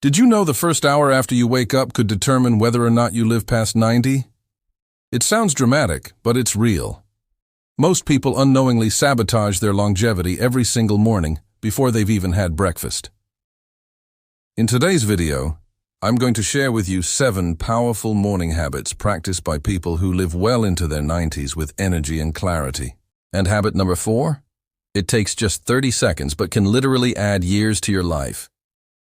Did you know the first hour after you wake up could determine whether or not you live past 90? It sounds dramatic, but it's real. Most people unknowingly sabotage their longevity every single morning before they've even had breakfast. In today's video, I'm going to share with you 7 powerful morning habits practiced by people who live well into their 90s with energy and clarity. And habit number 4? It takes just 30 seconds but can literally add years to your life.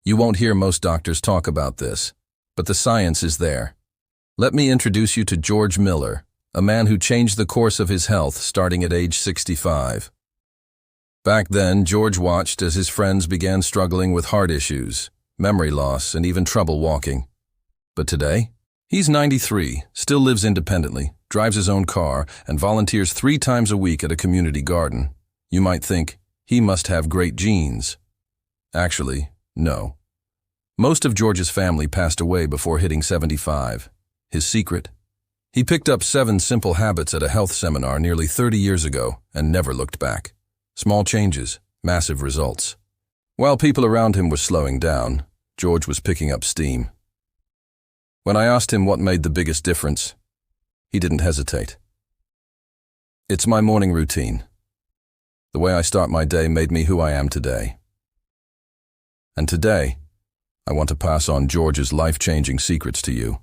You won't hear most doctors talk about this, but the science is there. Let me introduce you to George Miller, a man who changed the course of his health starting at age 65. Back then, George watched as his friends began struggling with heart issues, memory loss, and even trouble walking. But today, he's 93, still lives independently, drives his own car, and volunteers 3 times a week at a community garden. You might think, he must have great genes. Actually, no. Most of George's family passed away before hitting 75. His secret? He picked up 7 simple habits at a health seminar nearly 30 years ago and never looked back. Small changes, massive results. While people around him were slowing down, George was picking up steam. When I asked him what made the biggest difference, he didn't hesitate. It's my morning routine. The way I start my day made me who I am today. And today, I want to pass on George's life-changing secrets to you.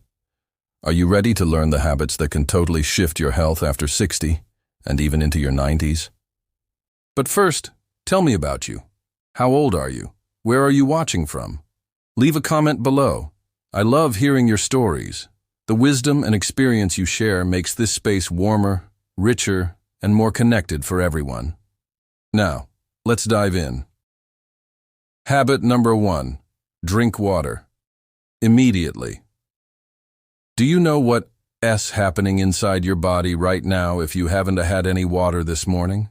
Are you ready to learn the habits that can totally shift your health after 60 and even into your 90s? But first, tell me about you. How old are you? Where are you watching from? Leave a comment below. I love hearing your stories. The wisdom and experience you share makes this space warmer, richer, and more connected for everyone. Now, let's dive in. Habit number 1. Drink water. Immediately. Do you know what's happening inside your body right now if you haven't had any water this morning?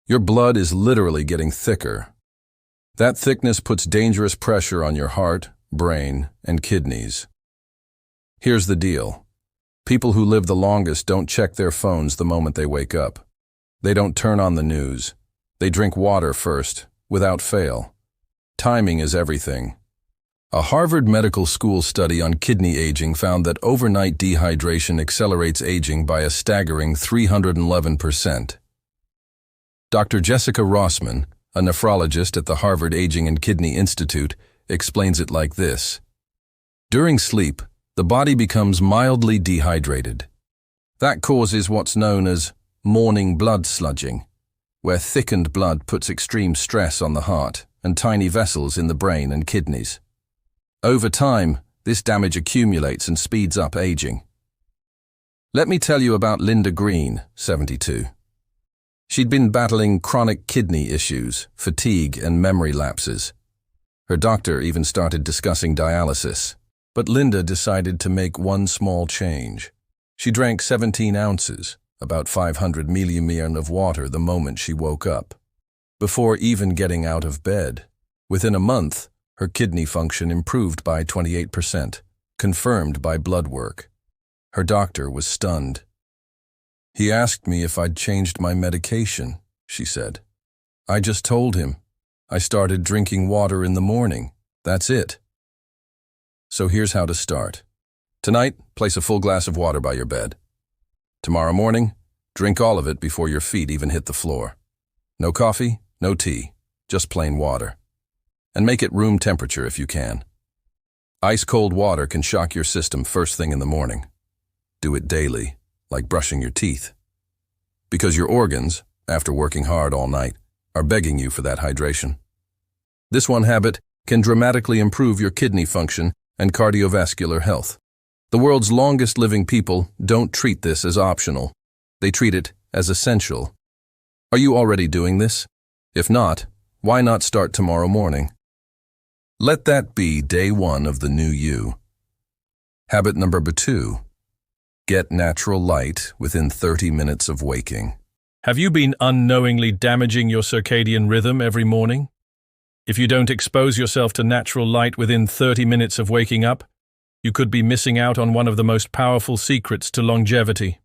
Your blood is literally getting thicker. That thickness puts dangerous pressure on your heart, brain, and kidneys. Here's the deal. People who live the longest don't check their phones the moment they wake up. They don't turn on the news. They drink water first, without fail. Timing is everything. A Harvard Medical School study on kidney aging found that overnight dehydration accelerates aging by a staggering 311%. Dr. Jessica Rossman, a nephrologist at the Harvard Aging and Kidney Institute, explains it like this. During sleep, the body becomes mildly dehydrated. That causes what's known as morning blood sludging, where thickened blood puts extreme stress on the heart and tiny vessels in the brain and kidneys. Over time, this damage accumulates and speeds up aging. Let me tell you about Linda Green, 72. She'd been battling chronic kidney issues, fatigue, and memory lapses. Her doctor even started discussing dialysis, but Linda decided to make one small change. She drank 17 ounces, about 500 milliliters of water the moment she woke up. Before even getting out of bed, within a month, her kidney function improved by 28%, confirmed by blood work. Her doctor was stunned. He asked me if I'd changed my medication, she said. I just told him. I started drinking water in the morning. That's it. So here's how to start. Tonight, place a full glass of water by your bed. Tomorrow morning, drink all of it before your feet even hit the floor. No coffee, no tea, just plain water. And make it room temperature if you can. Ice-cold water can shock your system first thing in the morning. Do it daily, like brushing your teeth. Because your organs, after working hard all night, are begging you for that hydration. This one habit can dramatically improve your kidney function and cardiovascular health. The world's longest living people don't treat this as optional. They treat it as essential. Are you already doing this? If not, why not start tomorrow morning? Let that be day 1 of the new you. Habit number 2. Get natural light within 30 minutes of waking. Have you been unknowingly damaging your circadian rhythm every morning? If you don't expose yourself to natural light within 30 minutes of waking up, you could be missing out on one of the most powerful secrets to longevity.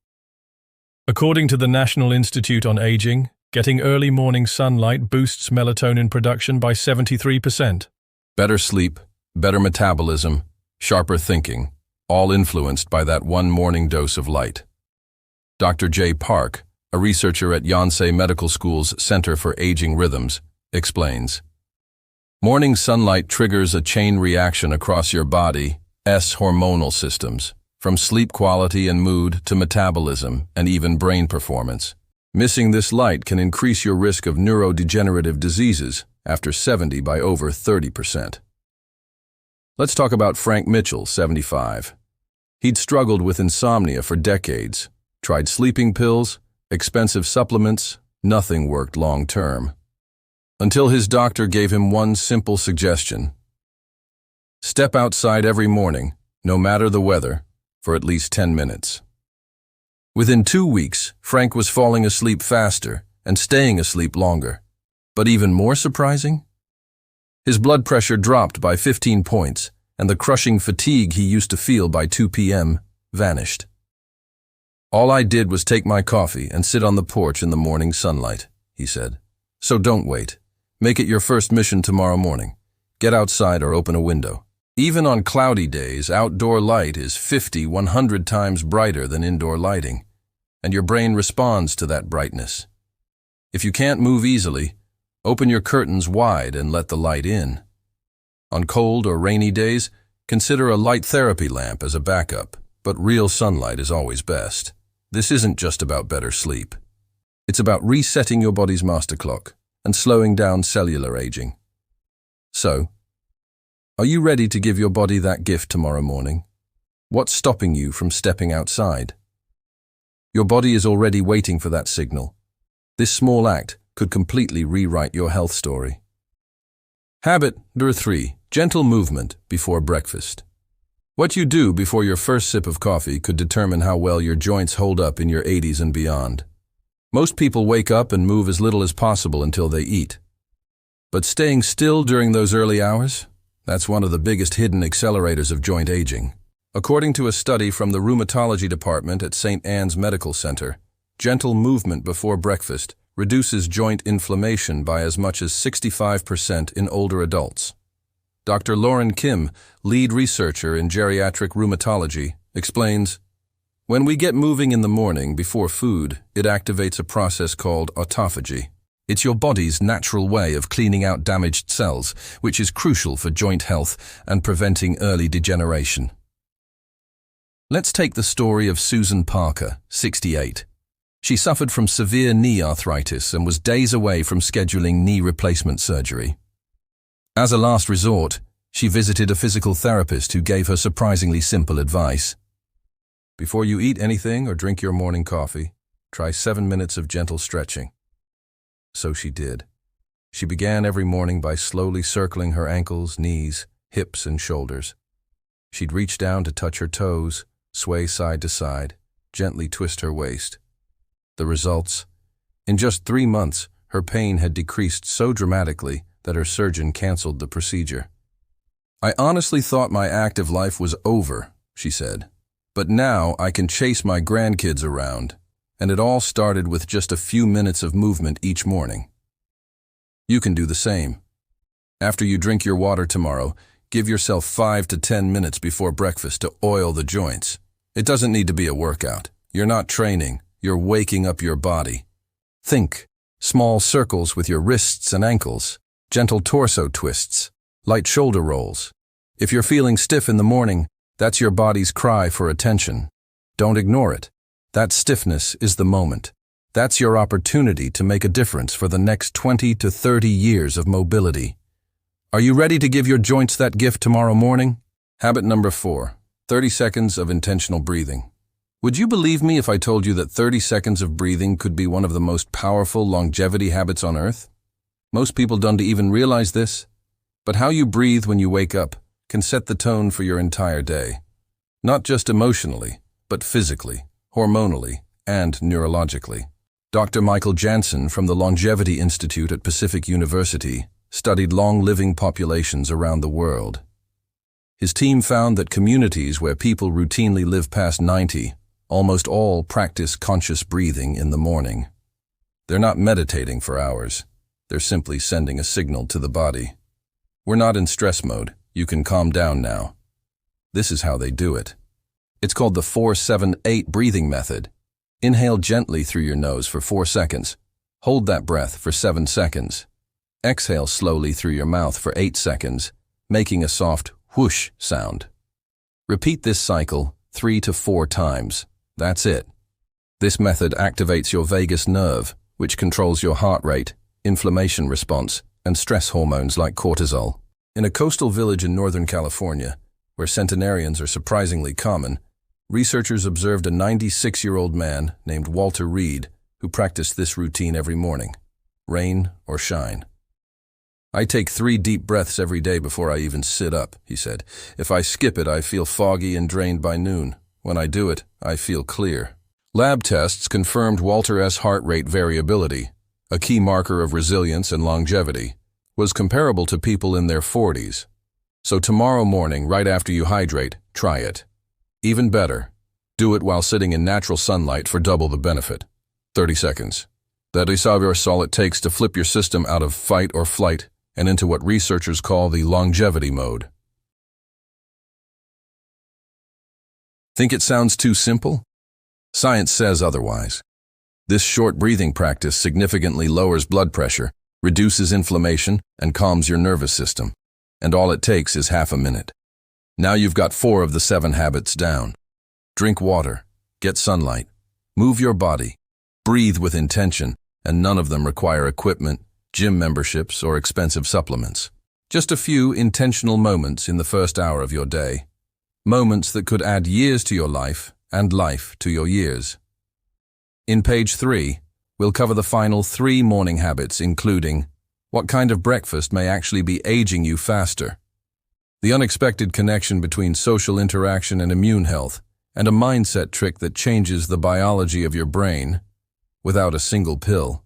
According to the National Institute on Aging, getting early morning sunlight boosts melatonin production by 73%. Better sleep, better metabolism, sharper thinking, all influenced by that one morning dose of light. Dr. J. Park, a researcher at Yonsei Medical School's Center for Aging Rhythms, explains, morning sunlight triggers a chain reaction across your body's hormonal systems, from sleep quality and mood to metabolism and even brain performance. Missing this light can increase your risk of neurodegenerative diseases after 70 by over 30%. Let's talk about Frank Mitchell, 75. He'd struggled with insomnia for decades, tried sleeping pills, expensive supplements, nothing worked long-term. Until his doctor gave him one simple suggestion. Step outside every morning, no matter the weather, for at least 10 minutes. Within 2 weeks, Frank was falling asleep faster and staying asleep longer. But even more surprising? His blood pressure dropped by 15 points, and the crushing fatigue he used to feel by 2 p.m. vanished. All I did was take my coffee and sit on the porch in the morning sunlight, he said. So don't wait. Make it your first mission tomorrow morning. Get outside or open a window. Even on cloudy days, outdoor light is 100 times brighter than indoor lighting, and your brain responds to that brightness. If you can't move easily, open your curtains wide and let the light in. On cold or rainy days, consider a light therapy lamp as a backup, but real sunlight is always best. This isn't just about better sleep. It's about resetting your body's master clock and slowing down cellular aging. So, are you ready to give your body that gift tomorrow morning? What's stopping you from stepping outside? Your body is already waiting for that signal. This small act could completely rewrite your health story. Habit number 3, gentle movement before breakfast. What you do before your first sip of coffee could determine how well your joints hold up in your 80s and beyond. Most people wake up and move as little as possible until they eat. But staying still during those early hours? That's one of the biggest hidden accelerators of joint aging. According to a study from the Rheumatology Department at St. Anne's Medical Center, gentle movement before breakfast reduces joint inflammation by as much as 65% in older adults. Dr. Lauren Kim, lead researcher in geriatric rheumatology, explains, when we get moving in the morning before food, it activates a process called autophagy. It's your body's natural way of cleaning out damaged cells, which is crucial for joint health and preventing early degeneration. Let's take the story of Susan Parker, 68. She suffered from severe knee arthritis and was days away from scheduling knee replacement surgery. As a last resort, she visited a physical therapist who gave her surprisingly simple advice. Before you eat anything or drink your morning coffee, try 7 minutes of gentle stretching. So she did. She began every morning by slowly circling her ankles, knees, hips, and shoulders. She'd reach down to touch her toes, sway side to side, gently twist her waist. The results? In just 3 months, her pain had decreased so dramatically that her surgeon canceled the procedure. I honestly thought my active life was over, she said. But now I can chase my grandkids around, and it all started with just a few minutes of movement each morning. You can do the same. After you drink your water tomorrow, give yourself 5 to 10 minutes before breakfast to oil the joints. It doesn't need to be a workout. You're not training, you're waking up your body. Think, small circles with your wrists and ankles, gentle torso twists, light shoulder rolls. If you're feeling stiff in the morning, that's your body's cry for attention. Don't ignore it. That stiffness is the moment. That's your opportunity to make a difference for the next 20 to 30 years of mobility. Are you ready to give your joints that gift tomorrow morning? Habit number 4, 30 seconds of intentional breathing. Would you believe me if I told you that 30 seconds of breathing could be one of the most powerful longevity habits on Earth? Most people don't even realize this, but how you breathe when you wake up can set the tone for your entire day. Not just emotionally, but physically, hormonally, and neurologically. Dr. Michael Jansen from the Longevity Institute at Pacific University studied long-living populations around the world. His team found that communities where people routinely live past 90 almost all practice conscious breathing in the morning. They're not meditating for hours. They're simply sending a signal to the body. We're not in stress mode. You can calm down now. This is how they do it. It's called the 4-7-8 breathing method. Inhale gently through your nose for 4 seconds. Hold that breath for 7 seconds. Exhale slowly through your mouth for 8 seconds, making a soft whoosh sound. Repeat this cycle 3 to 4 times. That's it. This method activates your vagus nerve, which controls your heart rate, inflammation response, and stress hormones like cortisol. In a coastal village in Northern California, where centenarians are surprisingly common, researchers observed a 96-year-old man named Walter Reed who practiced this routine every morning, rain or shine. "I take 3 deep breaths every day before I even sit up," he said. "If I skip it, I feel foggy and drained by noon. When I do it, I feel clear." Lab tests confirmed Walter's heart rate variability, a key marker of resilience and longevity, was comparable to people in their 40s. So tomorrow morning, right after you hydrate, try it. Even better, do it while sitting in natural sunlight for double the benefit. 30 seconds. That is all it takes to flip your system out of fight or flight and into what researchers call the longevity mode. Think it sounds too simple? Science says otherwise. This short breathing practice significantly lowers blood pressure, reduces inflammation, and calms your nervous system. And all it takes is half a minute. Now you've got 4 of the 7 habits down. Drink water, get sunlight, move your body, breathe with intention, and none of them require equipment, gym memberships, or expensive supplements. Just a few intentional moments in the first hour of your day. Moments that could add years to your life and life to your years. In page 3, we'll cover the final 3 morning habits, including what kind of breakfast may actually be aging you faster, the unexpected connection between social interaction and immune health, and a mindset trick that changes the biology of your brain without a single pill.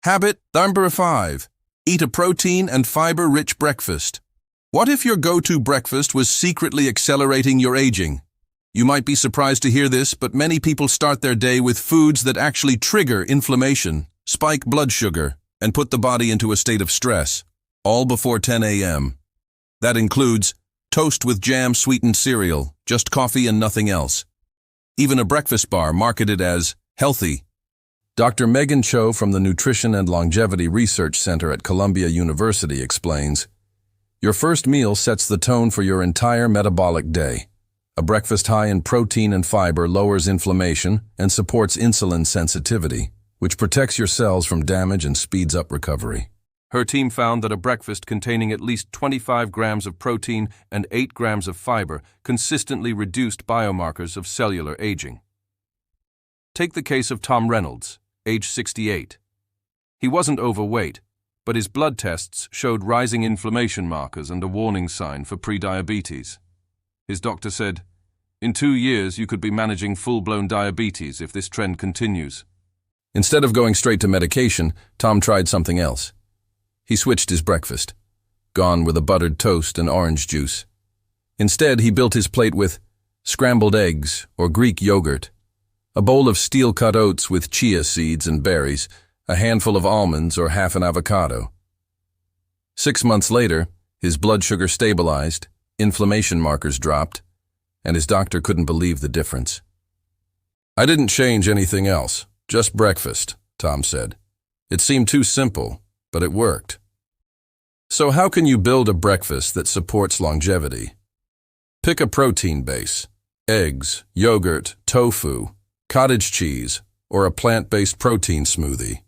Habit number 5. Eat a protein and fiber-rich breakfast. What if your go-to breakfast was secretly accelerating your aging? You might be surprised to hear this, but many people start their day with foods that actually trigger inflammation, spike blood sugar, and put the body into a state of stress, all before 10 a.m. That includes toast with jam-sweetened cereal, just coffee and nothing else. Even a breakfast bar marketed as healthy. Dr. Megan Cho from the Nutrition and Longevity Research Center at Columbia University explains, your first meal sets the tone for your entire metabolic day. A breakfast high in protein and fiber lowers inflammation and supports insulin sensitivity, which protects your cells from damage and speeds up recovery. Her team found that a breakfast containing at least 25 grams of protein and 8 grams of fiber consistently reduced biomarkers of cellular aging. Take the case of Tom Reynolds, age 68. He wasn't overweight, but his blood tests showed rising inflammation markers and a warning sign for prediabetes. His doctor said, "In 2 years you could be managing full-blown diabetes if this trend continues." Instead of going straight to medication, Tom tried something else. He switched his breakfast, gone with a buttered toast and orange juice. Instead, he built his plate with scrambled eggs or Greek yogurt, a bowl of steel-cut oats with chia seeds and berries, a handful of almonds or half an avocado. 6 months later, his blood sugar stabilized, inflammation markers dropped, and his doctor couldn't believe the difference. "I didn't change anything else, just breakfast," Tom said. "It seemed too simple, but it worked." So how can you build a breakfast that supports longevity? Pick a protein base: eggs, yogurt, tofu, cottage cheese, or a plant-based protein smoothie.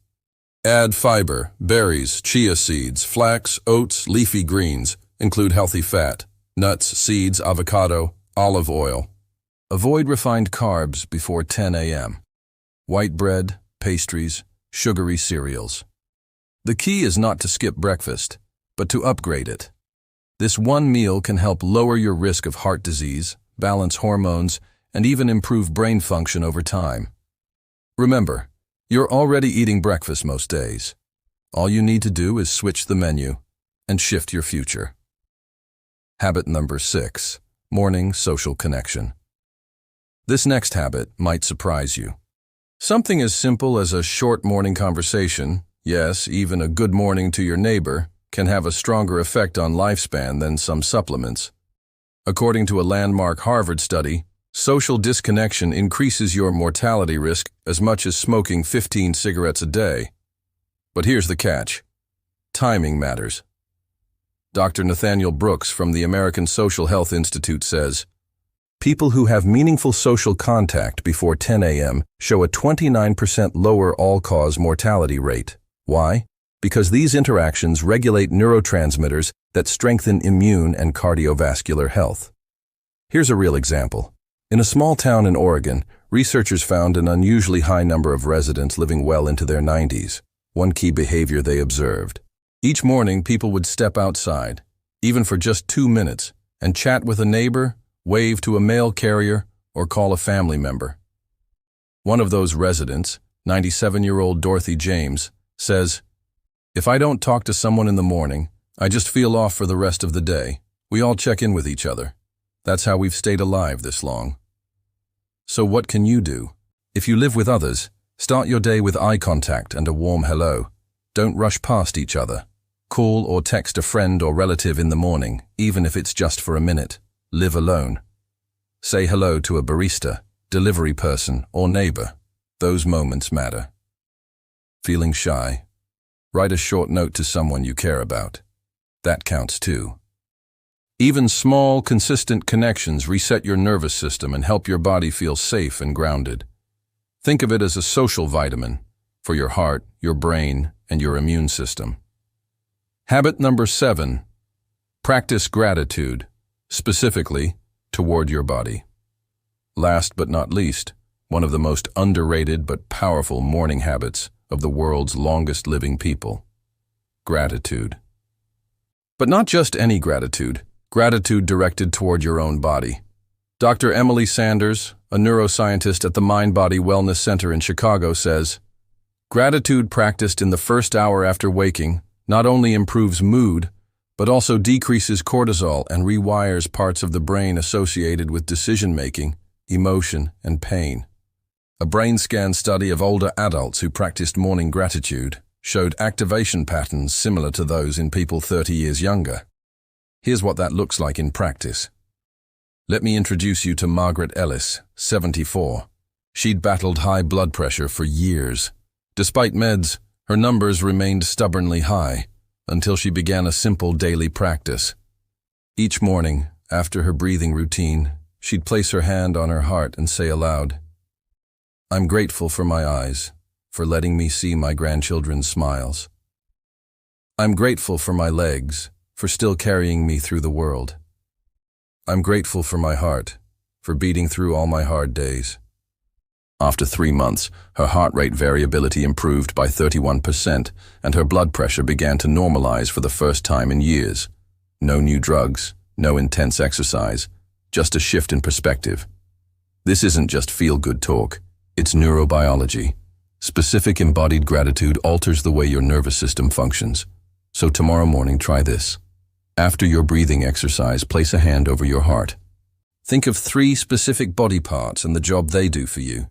Add fiber, berries, chia seeds, flax, oats, leafy greens. Include healthy fat, nuts, seeds, avocado, olive oil. Avoid refined carbs before 10 a.m. White bread, pastries, sugary cereals. The key is not to skip breakfast, but to upgrade it. This one meal can help lower your risk of heart disease, balance hormones, and even improve brain function over time. Remember, you're already eating breakfast most days. All you need to do is switch the menu and shift your future. Habit number 6, morning social connection. This next habit might surprise you. Something as simple as a short morning conversation, yes, even a good morning to your neighbor, can have a stronger effect on lifespan than some supplements. According to a landmark Harvard study, social disconnection increases your mortality risk as much as smoking 15 cigarettes a day. But here's the catch. Timing matters. Dr. Nathaniel Brooks from the American Social Health Institute says, people who have meaningful social contact before 10 a.m. show a 29% lower all-cause mortality rate. Why? Because these interactions regulate neurotransmitters that strengthen immune and cardiovascular health. Here's a real example. In a small town in Oregon, researchers found an unusually high number of residents living well into their 90s. One key behavior they observed. Each morning, people would step outside, even for just 2 minutes, and chat with a neighbor, wave to a mail carrier, or call a family member. One of those residents, 97-year-old Dorothy James, says, "If I don't talk to someone in the morning, I just feel off for the rest of the day. We all check in with each other. That's how we've stayed alive this long." So what can you do? If you live with others, start your day with eye contact and a warm hello. Don't rush past each other. Call or text a friend or relative in the morning, even if it's just for a minute. Live alone. Say hello to a barista, delivery person, or neighbor. Those moments matter. Feeling shy? Write a short note to someone you care about. That counts too. Even small, consistent connections reset your nervous system and help your body feel safe and grounded. Think of it as a social vitamin for your heart, your brain, and your immune system. Habit number 7. Practice gratitude, specifically toward your body. Last but not least, one of the most underrated but powerful morning habits of the world's longest living people. Gratitude. But not just any gratitude. Gratitude directed toward your own body. Dr. Emily Sanders, a neuroscientist at the Mind Body Wellness Center in Chicago, says, gratitude practiced in the first hour after waking not only improves mood, but also decreases cortisol and rewires parts of the brain associated with decision-making, emotion, and pain. A brain scan study of older adults who practiced morning gratitude showed activation patterns similar to those in people 30 years younger. Here's what that looks like in practice. Let me introduce you to Margaret Ellis, 74. She'd battled high blood pressure for years. Despite meds, her numbers remained stubbornly high until she began a simple daily practice. Each morning, after her breathing routine, she'd place her hand on her heart and say aloud, "I'm grateful for my eyes, for letting me see my grandchildren's smiles. I'm grateful for my legs, for still carrying me through the world. I'm grateful for my heart, for beating through all my hard days." After 3 months, her heart rate variability improved by 31% and her blood pressure began to normalize for the first time in years. No new drugs, no intense exercise, just a shift in perspective. This isn't just feel-good talk, it's neurobiology. Specific embodied gratitude alters the way your nervous system functions. So tomorrow morning, try this. After your breathing exercise, place a hand over your heart. Think of 3 specific body parts and the job they do for you.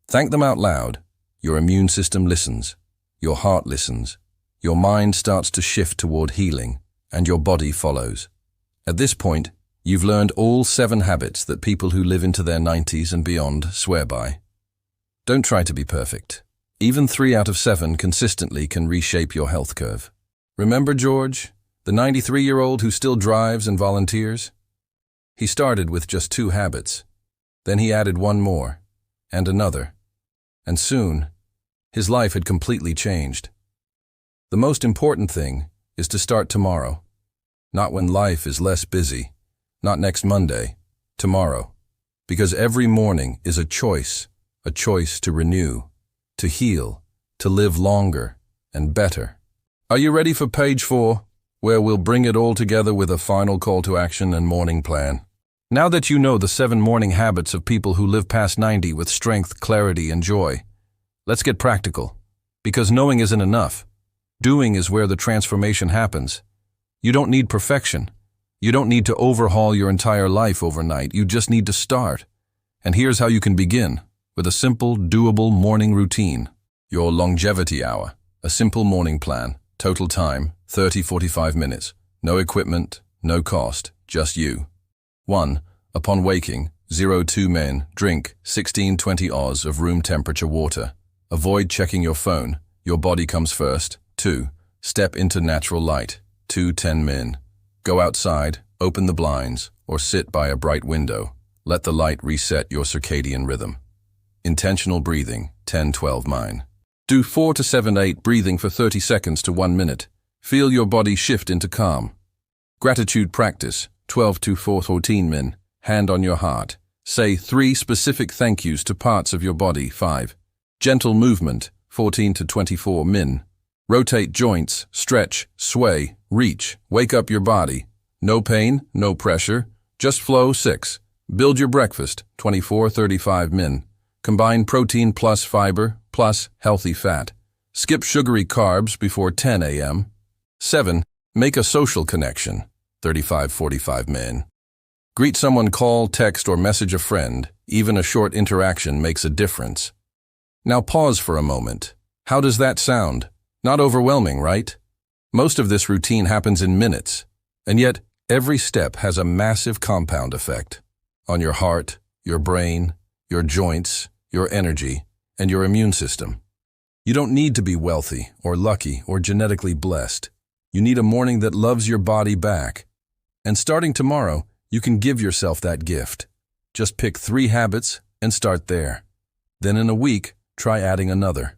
Thank them out loud. Your immune system listens. Your heart listens. Your mind starts to shift toward healing, and your body follows. At this point, you've learned all 7 habits that people who live into their 90s and beyond swear by. Don't try to be perfect. Even 3 out of 7 consistently can reshape your health curve. Remember George, the 93-year-old who still drives and volunteers? He started with just 2 habits. Then he added 1 more, and another. And soon, his life had completely changed. The most important thing is to start tomorrow. Not when life is less busy. Not next Monday. Tomorrow. Because every morning is a choice to renew, to heal, to live longer and better. Are you ready for page 4, where we'll bring it all together with a final call to action and morning plan? Now that you know the 7 morning habits of people who live past 90 with strength, clarity, and joy, let's get practical. Because knowing isn't enough. Doing is where the transformation happens. You don't need perfection. You don't need to overhaul your entire life overnight. You just need to start. And here's how you can begin, with a simple, doable morning routine. Your longevity hour, a simple morning plan Total time, 30-45 minutes. No equipment, no cost, just you. 1. Upon waking, 02 men, drink 16-20 Oz of room temperature water. Avoid checking your phone, your body comes first. 2. Step into natural light, 2-10 min. Go outside, open the blinds, or sit by a bright window. Let the light reset your circadian rhythm. Intentional breathing, 10-12 min. Do 4 to 7-8 breathing for 30 seconds to 1 minute. Feel your body shift into calm. Gratitude practice, 12 to 14 min. Hand on your heart. Say 3 specific thank yous to parts of your body. 5. Gentle movement, 14 to 24 min. Rotate joints, stretch, sway, reach, wake up your body. No pain, no pressure, just flow. 6. Build your breakfast, 24-35 min. Combine protein plus fiber plus healthy fat. Skip sugary carbs before 10 a.m. 7. Make a social connection, 35-45 min. Greet someone, call, text, or message a friend. Even a short interaction makes a difference. Now pause for a moment. How does that sound? Not overwhelming, right? Most of this routine happens in minutes, and yet every step has a massive compound effect on your heart, your brain, your joints, your energy, and your immune system. You don't need to be wealthy or lucky or genetically blessed. You need a morning that loves your body back. And starting tomorrow, you can give yourself that gift. Just pick 3 habits and start there. Then in a week, try adding another.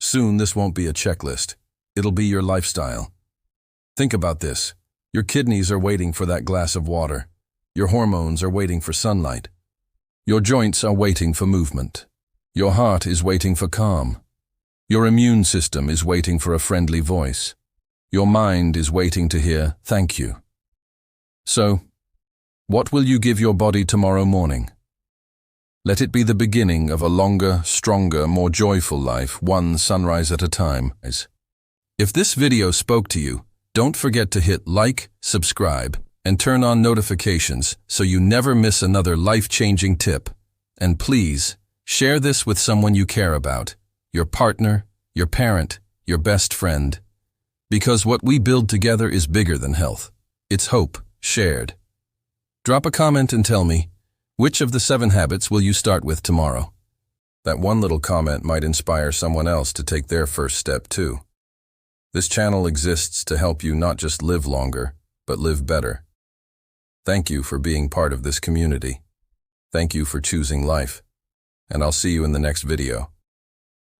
Soon this won't be a checklist. It'll be your lifestyle. Think about this. Your kidneys are waiting for that glass of water. Your hormones are waiting for sunlight. Your joints are waiting for movement. Your heart is waiting for calm. Your immune system is waiting for a friendly voice. Your mind is waiting to hear thank you. So, what will you give your body tomorrow morning? Let it be the beginning of a longer, stronger, more joyful life, one sunrise at a time. If this video spoke to you, don't forget to hit like, subscribe, and turn on notifications so you never miss another life-changing tip. And please, share this with someone you care about, your partner, your parent, your best friend. Because what we build together is bigger than health. It's hope, shared. Drop a comment and tell me, which of the 7 habits will you start with tomorrow? That one little comment might inspire someone else to take their first step too. This channel exists to help you not just live longer, but live better. Thank you for being part of this community. Thank you for choosing life. And I'll see you in the next video.